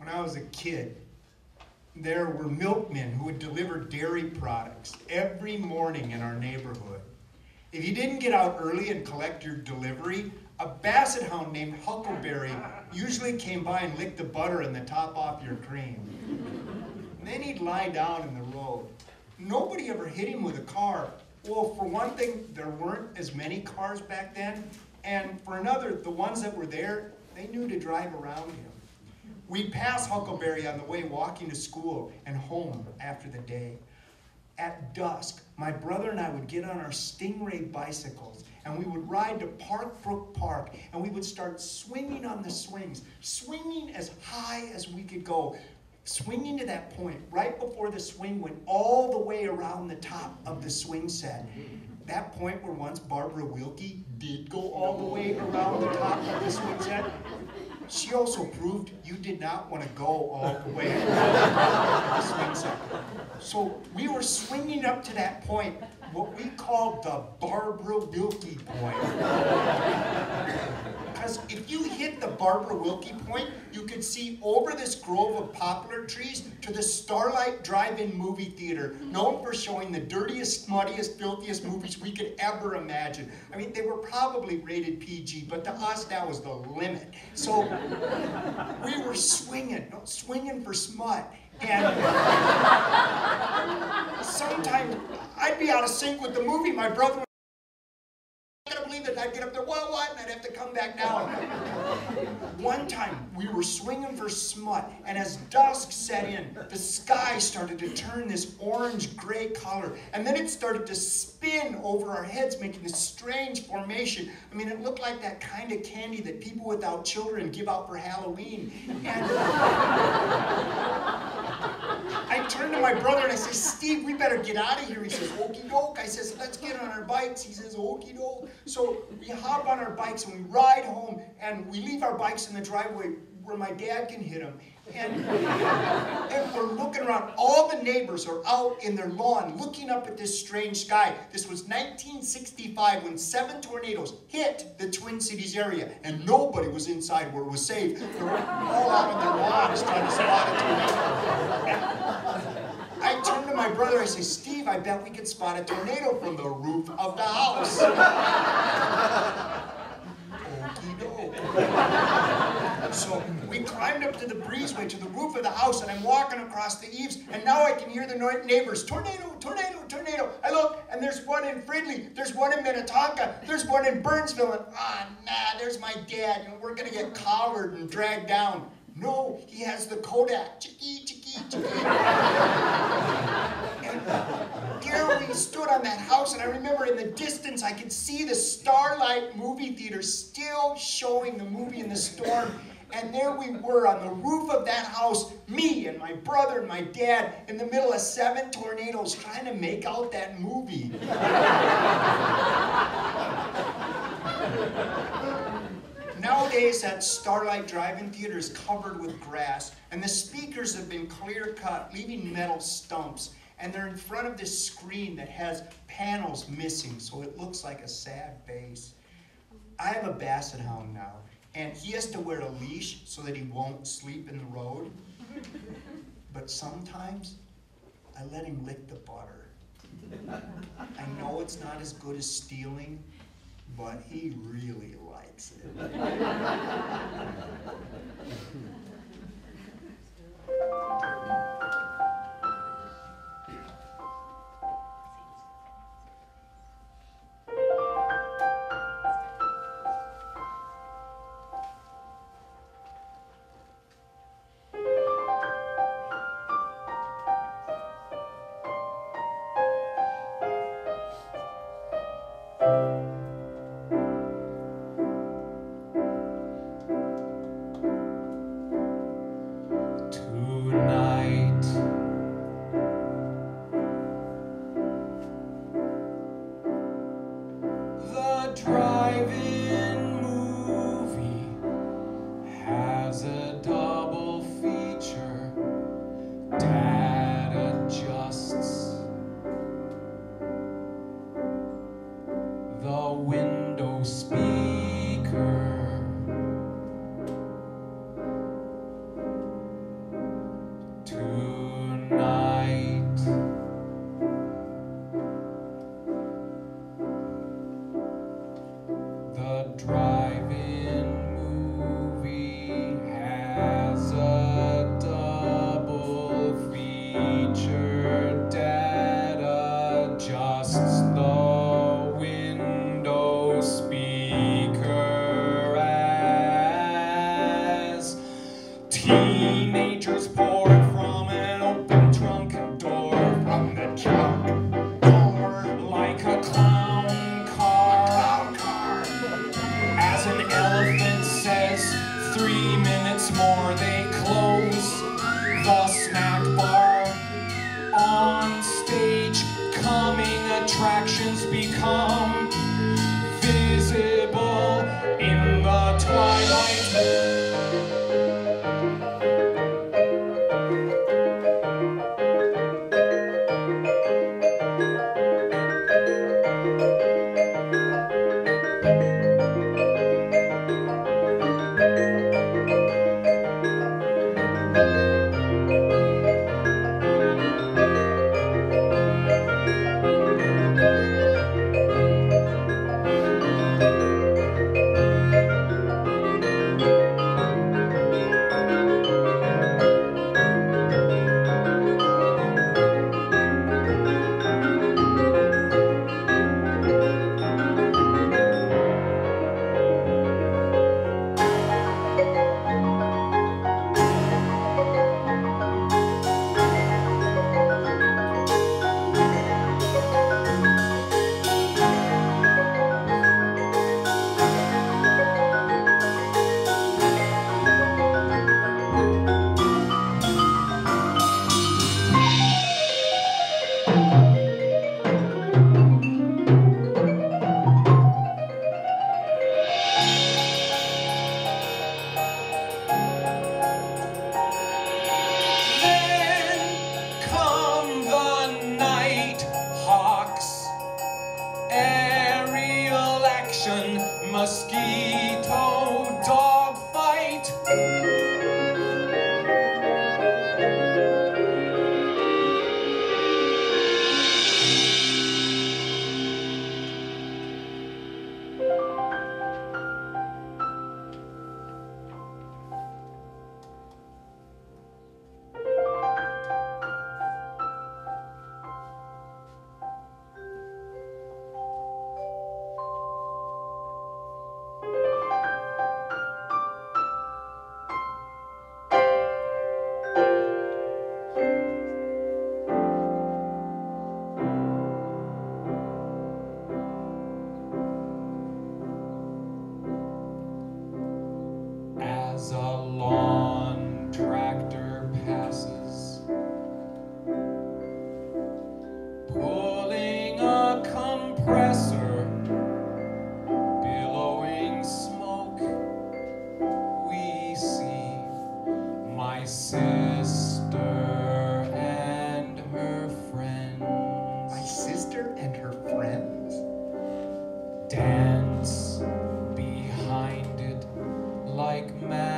When I was a kid, there were milkmen who would deliver dairy products every morning in our neighborhood. If you didn't get out early and collect your delivery, a basset hound named Huckleberry usually came by and licked the butter and the top off your cream. And then he'd lie down in the road. Nobody ever hit him with a car. Well, for one thing, there weren't as many cars back then. And for another, the ones that were there, they knew to drive around him. We'd pass Huckleberry on the way walking to school and home after the day. At dusk, my brother and I would get on our Stingray bicycles and we would ride to Park Brook Park and we would start swinging on the swings, swinging as high as we could go, swinging to that point right before the swing went all the way around the top of the swing set. That point where once Barbara Wilkie did go all the way around the top of the swing set. She also proved you did not want to go all the way around the swing set. So we were swinging up to that point, what we called the Barbara Wilkie point. Because if you hit the Barbara Wilkie point, you could see over this grove of poplar trees to the Starlight Drive-In movie theater, known for showing the dirtiest, smuttiest, filthiest movies we could ever imagine. I mean, they were probably rated PG, but to us, that was the limit. So we were swinging for smut. And sometimes I'd be out of sync with the movie. My brother would, I can't believe it. I'd get up there, what? And I'd have to come back down. One time, we were swinging for smut, and as dusk set in, the sky started to turn this orange-gray color, and then it started to spin over our heads, making this strange formation. I mean, it looked like that kind of candy that people without children give out for Halloween. And I turned to my brother and I said, Steve, we better get out of here. He says, okie doke. I says, let's get on our bikes. He says, okie doke. So we hop on our bikes and we ride home and we leave our bikes in the driveway where my dad can hit them. And we're looking around. All the neighbors are out in their lawn looking up at this strange sky. This was 1965 when 7 tornadoes hit the Twin Cities area and nobody was inside where it was safe. They were all out on their lawns trying to spot a tornado. And I turned to my brother, I say, Steve, I bet we could spot a tornado from the roof of the house. Okie doke. So we climbed up to the breezeway, to the roof of the house, and I'm walking across the eaves, and now I can hear the neighbors, tornado, tornado, tornado. I look, and there's one in Fridley, there's one in Minnetonka, there's one in Burnsville, and there's my dad, and we're gonna get collared and dragged down. No, he has the Kodak, chicky, chicky, chicky. And there we stood on that house, and I remember in the distance I could see the Starlight movie theater still showing the movie in the storm. And there we were on the roof of that house, me and my brother and my dad, in the middle of 7 tornadoes trying to make out that movie. Nowadays, that Starlight Drive-In theater is covered with grass, and the speakers have been clear-cut, leaving metal stumps, and they're in front of this screen that has panels missing, so it looks like a sad face. I have a basset hound now, and he has to wear a leash so that he won't sleep in the road. But sometimes, I let him lick the butter. I know it's not as good as stealing, but he really likes it. 3 minutes more, they close the snack bar. On stage, coming attractions become visible in the twilight. Nighthawks, aerial action, mosquito dogfight. As a lawn tractor passes, pulling a compressor, billowing smoke, we see my sister and her friends. My sister and her friends? Dance behind it like mad.